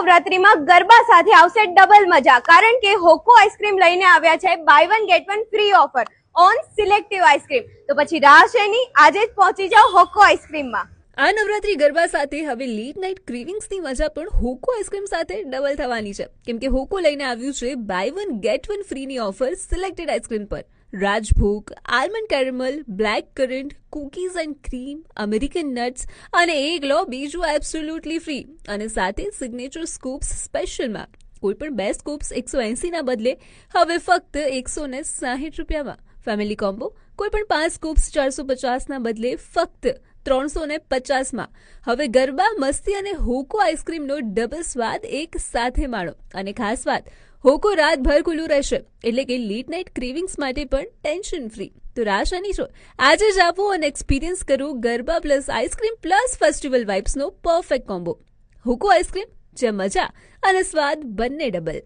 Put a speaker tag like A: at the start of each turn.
A: નવરાત્રીમાં ગરબા સાથે આવશે ડબલ મજા, કારણ કે હોકો આઈસ્ક્રીમ લઈને આવ્યા છે buy one get one free offer on selective ice cream. તો પછી રાહ શેની, આજે જ પહોંચી જાઓ હોકો આઈસ્ક્રીમમાં.
B: આ નવરાત્રી ગરબા સાથે હવે લેટ નાઇટ ક્રેવિંગ્સની મજા પણ હોકો આઈસ્ક્રીમ સાથે ડબલ થવાની છે, કેમ કે હોકો લઈને આવ્યું છે બાય વન ગેટ વન ફ્રીની ઓફર સિલેક્ટેડ આઈસ્ક્રીમ પર. Rajbhog, almond caramel, black currant, cookies and cream, American nuts અને એક લો બીજું એબ્સોલ્યુટલી ફ્રી, અને સાથે સિગ્નેચર સ્કૂપ્સ સ્પેશિયલમાં. કોઈ પણ 2 સ્કૂપ્સ 180ના બદલે હવે ફક્ત 160 રૂપિયામાં. ફેમિલી કોમ્બો કોઈ પણ 5 સ્કૂપ્સ 450ના બદલે ફક્ત 350માં. હવે ગરબા, મસ્તી અને હોકો આઈસ્ક્રીમનો ડબલ સ્વાદ એક સાથે માણો. અને ખાસ વાત, હોકો રાતભર ખુલ્લું રહેશે, એટલે કે લેટ નાઇટ ક્રેવિંગ્સ માટે પણ ટેન્શન ફ્રી. તો રાશાની છો, આજે જ આપો અને એક્સપિરિયન્સ કરો Garba plus ice cream plus festival વાઇબ્સનો પરફેક્ટ કોમ્બો. હોકો આઈસ્ક્રીમ, જ્યાં મજા અને સ્વાદ બંને ડબલ.